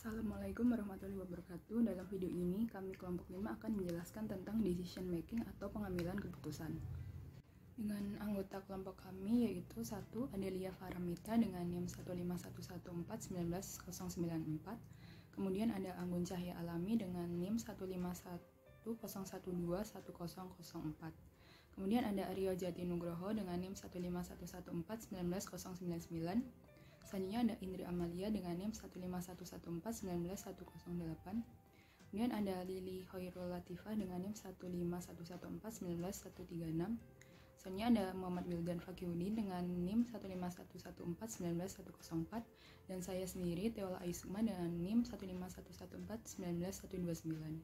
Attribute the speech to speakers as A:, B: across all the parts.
A: Assalamualaikum warahmatullahi wabarakatuh. Dalam video ini, kami kelompok 5 akan menjelaskan tentang decision making atau pengambilan keputusan. Dengan anggota kelompok kami yaitu 1. Adelia Faramita dengan NIM 15114190094. Kemudian ada Anggun Cahya Alami dengan NIM 15101121004. Kemudian ada Aryo Jati Nugroho dengan NIM 15114190099. Selanjutnya ada Indri Amalia dengan NIM 15114191008. Kemudian ada Lili Hoirul Latifah dengan NIM 15114191136. Selanjutnya ada Muhammad Wildan Fakihudi dengan NIM 15114191104. Dan saya sendiri Teola Aisukma dengan NIM 15114191129.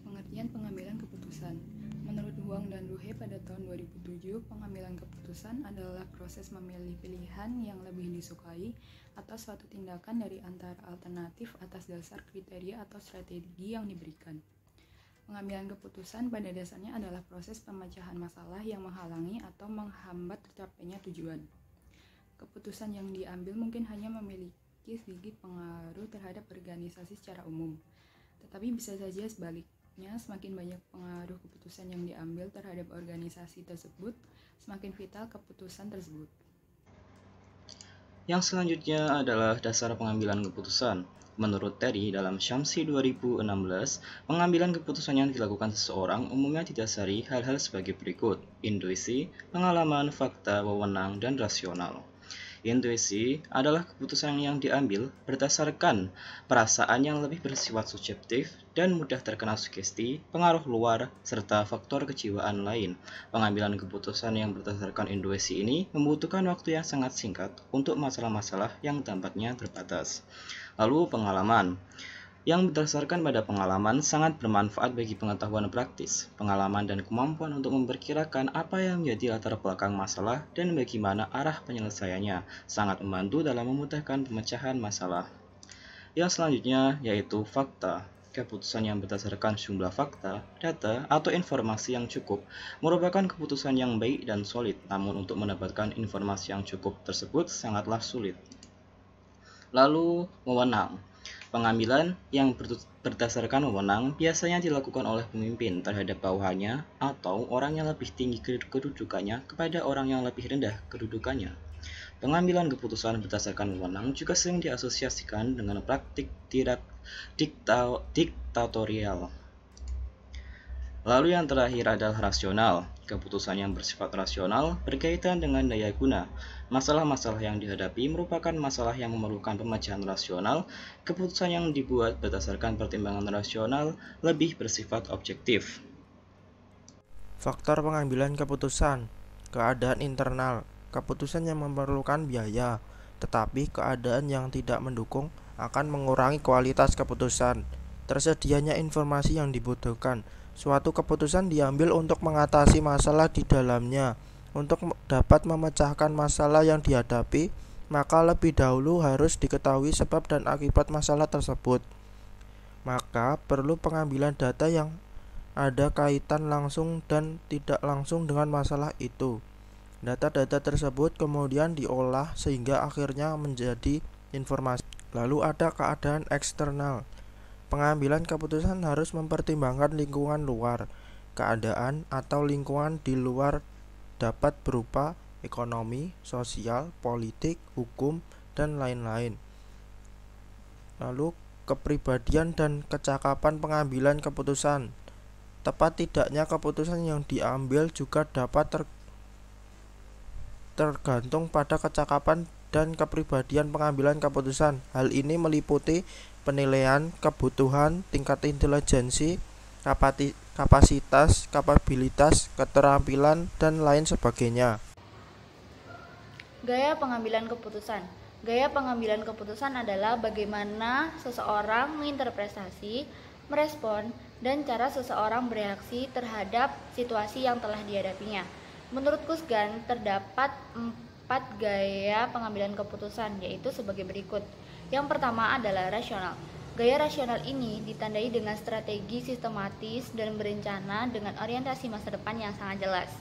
A: Pengertian pengambilan keputusan. Menurut Huang dan Ruhe pada tahun 2007, pengambilan keputusan adalah proses memilih pilihan yang lebih disukai atau suatu tindakan dari antara alternatif atas dasar kriteria atau strategi yang diberikan. Pengambilan keputusan pada dasarnya adalah proses pemecahan masalah yang menghalangi atau menghambat tercapainya tujuan. Keputusan yang diambil mungkin hanya memiliki sedikit pengaruh terhadap organisasi secara umum, tetapi bisa saja sebaliknya. Semakin banyak pengaruh keputusan yang diambil terhadap organisasi tersebut, semakin vital keputusan tersebut.
B: Yang selanjutnya adalah dasar pengambilan keputusan. Menurut Terry dalam Syamsi 2016, pengambilan keputusan yang dilakukan seseorang umumnya didasari hal-hal sebagai berikut: intuisi, pengalaman, fakta, wewenang, dan rasional. Intuisi adalah keputusan yang diambil berdasarkan perasaan yang lebih bersifat subjektif dan mudah terkena sugesti, pengaruh luar, serta faktor kejiwaan lain. Pengambilan keputusan yang berdasarkan intuisi ini membutuhkan waktu yang sangat singkat untuk masalah-masalah yang dampaknya terbatas. Lalu pengalaman. Yang berdasarkan pada pengalaman sangat bermanfaat bagi pengetahuan praktis, pengalaman dan kemampuan untuk memperkirakan apa yang menjadi latar belakang masalah dan bagaimana arah penyelesaiannya, sangat membantu dalam memudahkan pemecahan masalah. Yang selanjutnya yaitu fakta. Keputusan yang berdasarkan jumlah fakta, data, atau informasi yang cukup merupakan keputusan yang baik dan solid, namun untuk mendapatkan informasi yang cukup tersebut sangatlah sulit. Lalu, wewenang. Pengambilan yang berdasarkan wewenang biasanya dilakukan oleh pemimpin terhadap bawahannya atau orang yang lebih tinggi kedudukannya kepada orang yang lebih rendah kedudukannya. Pengambilan keputusan berdasarkan wewenang juga sering diasosiasikan dengan praktik diktatorial. Lalu yang terakhir adalah rasional. Keputusan yang bersifat rasional berkaitan dengan daya guna. Masalah-masalah yang dihadapi merupakan masalah yang memerlukan pemecahan rasional. Keputusan yang dibuat berdasarkan pertimbangan rasional lebih bersifat objektif.
C: Faktor pengambilan keputusan. Keadaan internal. Keputusan yang memerlukan biaya, tetapi keadaan yang tidak mendukung akan mengurangi kualitas keputusan. Tersedianya informasi yang dibutuhkan. Suatu keputusan diambil untuk mengatasi masalah di dalamnya. Untuk dapat memecahkan masalah yang dihadapi, maka lebih dahulu harus diketahui sebab dan akibat masalah tersebut. Maka perlu pengambilan data yang ada kaitan langsung dan tidak langsung dengan masalah itu. Data-data tersebut kemudian diolah sehingga akhirnya menjadi informasi. Lalu ada keadaan eksternal. Pengambilan keputusan harus mempertimbangkan lingkungan luar. Keadaan atau lingkungan di luar dapat berupa ekonomi, sosial, politik, hukum, dan lain-lain. Lalu kepribadian dan kecakapan pengambilan keputusan. Tepat tidaknya keputusan yang diambil juga dapat tergantung pada kecakapan dan kepribadian pengambilan keputusan. Hal ini meliputi penilaian, kebutuhan, tingkat intelijensi, kapasitas, kapabilitas, keterampilan, dan lain sebagainya.
D: Gaya pengambilan keputusan. Gaya pengambilan keputusan adalah bagaimana seseorang menginterpretasi, merespon, dan cara seseorang bereaksi terhadap situasi yang telah dihadapinya. Menurut Kusgan, terdapat 4 gaya pengambilan keputusan, yaitu sebagai berikut. Yang pertama adalah rasional. Gaya rasional ini ditandai dengan strategi sistematis dan berencana dengan orientasi masa depan yang sangat jelas.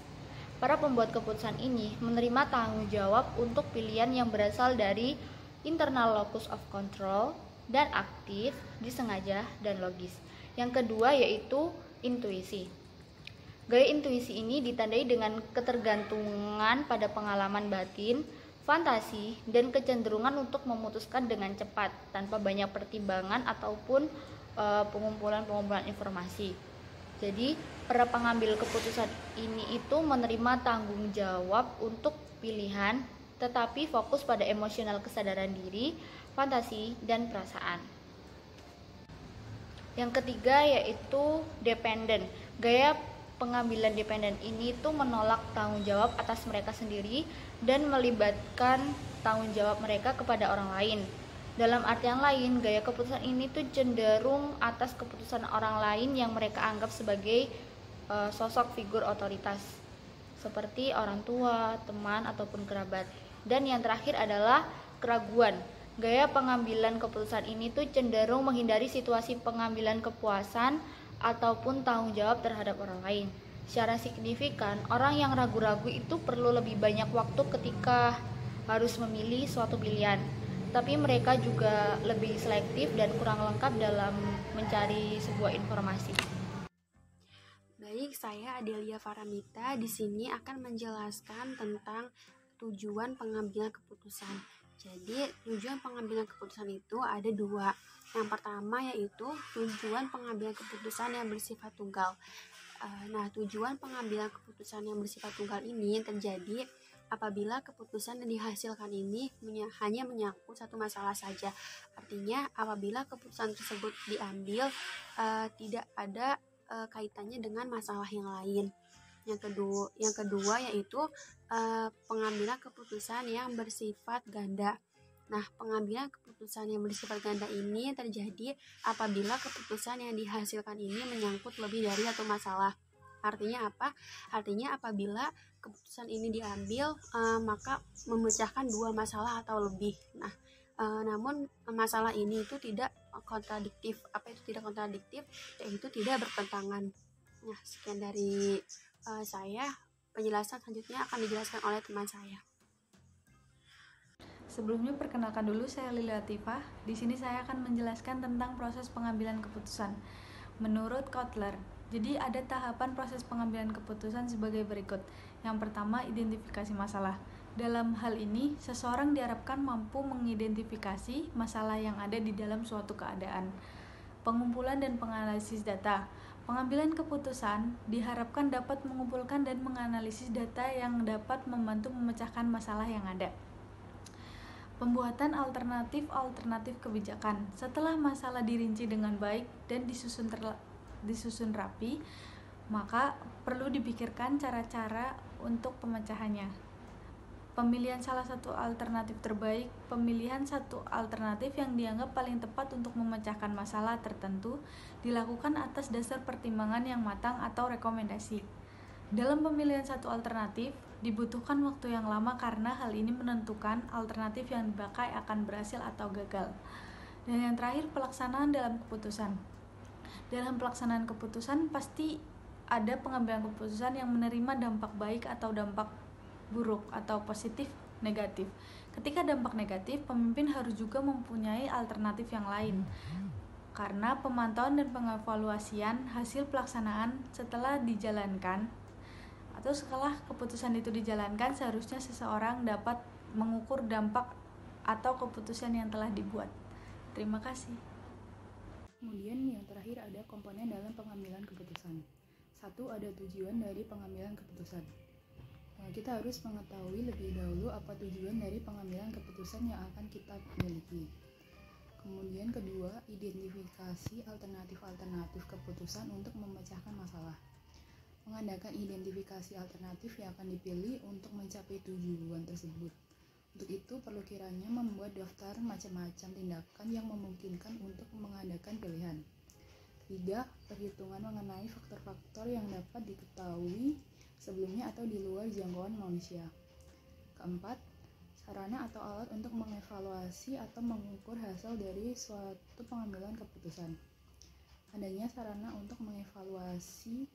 D: Para pembuat keputusan ini menerima tanggung jawab untuk pilihan yang berasal dari internal locus of control, dan aktif, disengaja, dan logis. Yang kedua yaitu intuisi. Gaya intuisi ini ditandai dengan ketergantungan pada pengalaman batin, fantasi, dan kecenderungan untuk memutuskan dengan cepat tanpa banyak pertimbangan ataupun pengumpulan informasi. Jadi, para pengambil keputusan ini itu menerima tanggung jawab untuk pilihan, tetapi fokus pada emosional kesadaran diri, fantasi, dan perasaan. Yang ketiga yaitu dependen. Gaya pengambilan dependen ini tuh menolak tanggung jawab atas mereka sendiri dan melibatkan tanggung jawab mereka kepada orang lain. Dalam artian lain, gaya keputusan ini tuh cenderung atas keputusan orang lain yang mereka anggap sebagai sosok figur otoritas seperti orang tua, teman, ataupun kerabat. Dan yang terakhir adalah keraguan. Gaya pengambilan keputusan ini tuh cenderung menghindari situasi pengambilan kepuasan ataupun tanggung jawab terhadap orang lain. Secara signifikan, orang yang ragu-ragu itu perlu lebih banyak waktu ketika harus memilih suatu pilihan. Tapi mereka juga lebih selektif dan kurang lengkap dalam mencari sebuah informasi.
E: Baik, saya Adelia Faramita di sini akan menjelaskan tentang tujuan pengambilan keputusan. Jadi, tujuan pengambilan keputusan itu ada dua. Yang pertama yaitu tujuan pengambilan keputusan yang bersifat tunggal. Nah, tujuan pengambilan keputusan yang bersifat tunggal ini terjadi apabila keputusan yang dihasilkan ini hanya menyangkut satu masalah saja. Artinya, apabila keputusan tersebut diambil tidak ada kaitannya dengan masalah yang lain. Yang kedua yaitu pengambilan keputusan yang bersifat ganda. Nah, pengambilan keputusan yang bersifat ganda ini terjadi apabila keputusan yang dihasilkan ini menyangkut lebih dari satu masalah. Artinya apa? Artinya apabila keputusan ini diambil maka memecahkan dua masalah atau lebih. Nah, namun masalah ini itu tidak kontradiktif. Apa itu tidak kontradiktif? Yaitu tidak bertentangan. Nah, sekian dari saya. Penjelasan selanjutnya akan dijelaskan oleh teman saya.
A: Sebelumnya perkenalkan dulu, saya Lili Latifah. Di sini saya akan menjelaskan tentang proses pengambilan keputusan. Menurut Kotler, jadi ada tahapan proses pengambilan keputusan sebagai berikut. Yang pertama, identifikasi masalah. Dalam hal ini, seseorang diharapkan mampu mengidentifikasi masalah yang ada di dalam suatu keadaan. Pengumpulan dan penganalisis data. Pengambilan keputusan diharapkan dapat mengumpulkan dan menganalisis data yang dapat membantu memecahkan masalah yang ada. Pembuatan alternatif kebijakan. Setelah masalah dirinci dengan baik dan disusun rapi, maka perlu dipikirkan cara-cara untuk pemecahannya. Pemilihan salah satu alternatif terbaik. Pemilihan satu alternatif yang dianggap paling tepat untuk memecahkan masalah tertentu dilakukan atas dasar pertimbangan yang matang atau rekomendasi. Dalam pemilihan satu alternatif, dibutuhkan waktu yang lama karena hal ini menentukan alternatif yang dipakai akan berhasil atau gagal. Dan yang terakhir, pelaksanaan dalam keputusan. Dalam pelaksanaan keputusan pasti ada pengambilan keputusan yang menerima dampak baik atau dampak buruk atau positif negatif. Ketika dampak negatif, pemimpin harus juga mempunyai alternatif yang lain. Karena pemantauan dan pengevaluasian hasil pelaksanaan setelah dijalankan atau setelah keputusan itu dijalankan, seharusnya seseorang dapat mengukur dampak atau keputusan yang telah dibuat. Terima kasih.
F: Kemudian yang terakhir ada komponen dalam pengambilan keputusan. 1. Ada tujuan dari pengambilan keputusan. Kita harus mengetahui lebih dahulu apa tujuan dari pengambilan keputusan yang akan kita miliki. Kemudian kedua, identifikasi alternatif keputusan untuk memecahkan masalah. Mengadakan identifikasi alternatif yang akan dipilih untuk mencapai tujuan tersebut. Untuk itu perlu kiranya membuat daftar macam-macam tindakan yang memungkinkan untuk mengadakan pilihan. 3. Perhitungan mengenai faktor-faktor yang dapat diketahui sebelumnya atau di luar jangkauan manusia. 4. Sarana atau alat untuk mengevaluasi atau mengukur hasil dari suatu pengambilan keputusan. Adanya sarana untuk mengevaluasi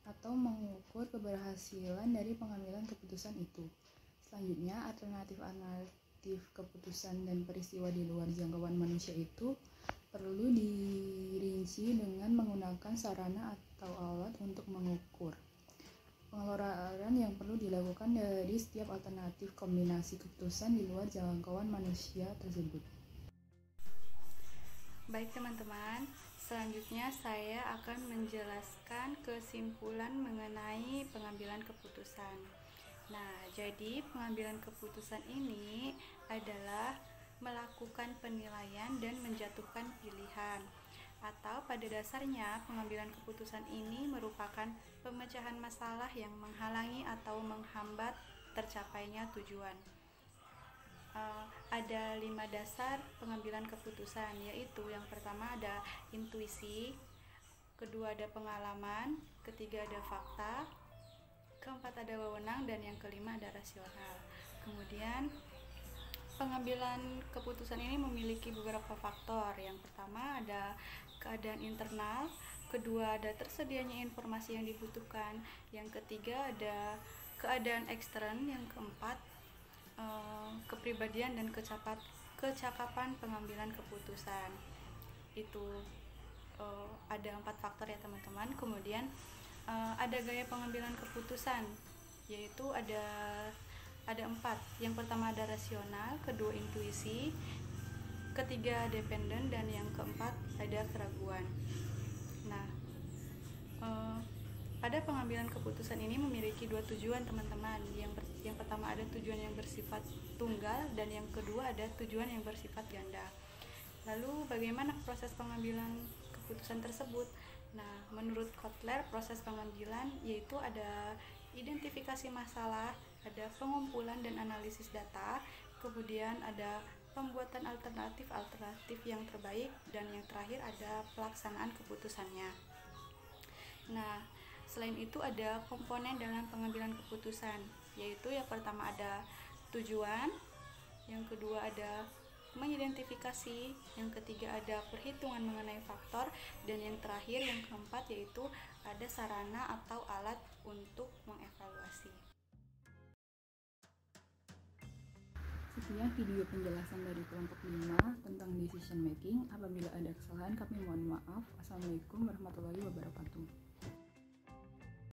F: atau mengukur keberhasilan dari pengambilan keputusan itu. Selanjutnya, alternatif keputusan dan peristiwa di luar jangkauan manusia itu perlu dirinci dengan menggunakan sarana atau alat untuk mengukur. Pengelolaan yang perlu dilakukan dari setiap alternatif kombinasi keputusan di luar jangkauan manusia tersebut.
A: Baik teman-teman, selanjutnya saya akan menjelaskan kesimpulan mengenai pengambilan keputusan. Nah, jadi pengambilan keputusan ini adalah melakukan penilaian dan menjatuhkan pilihan. Atau pada dasarnya pengambilan keputusan ini merupakan pemecahan masalah yang menghalangi atau menghambat tercapainya tujuan. Ada 5 dasar pengambilan keputusan, yaitu yang pertama ada intuisi, kedua ada pengalaman, ketiga ada fakta, keempat ada wewenang, dan yang kelima ada rasional. Kemudian pengambilan keputusan ini memiliki beberapa faktor. Yang pertama ada keadaan internal, kedua ada tersedianya informasi yang dibutuhkan, yang ketiga ada keadaan ekstern, yang keempat kepribadian dan kecakapan pengambilan keputusan. Itu ada 4 faktor ya teman-teman. Kemudian ada gaya pengambilan keputusan, yaitu ada 4. Yang pertama ada rasional, kedua intuisi, ketiga dependen, dan yang keempat ada keraguan. Nah, pada pengambilan keputusan ini memiliki 2 tujuan teman-teman. Yang pertama ada tujuan yang bersifat tunggal, dan yang kedua ada tujuan yang bersifat ganda. Lalu bagaimana proses pengambilan keputusan tersebut? Nah, menurut Kotler, proses pengambilan yaitu ada identifikasi masalah, ada pengumpulan dan analisis data, kemudian ada pembuatan alternatif yang terbaik, dan yang terakhir ada pelaksanaan keputusannya. Nah, selain itu ada komponen dalam pengambilan keputusan, yaitu yang pertama ada tujuan, yang kedua ada mengidentifikasi, yang ketiga ada perhitungan mengenai faktor, dan yang terakhir yang keempat yaitu ada sarana atau alat untuk mengevaluasi.
F: Sekian video penjelasan dari kelompok 5 tentang decision making. Apabila ada kesalahan kami mohon maaf. Assalamualaikum warahmatullahi wabarakatuh.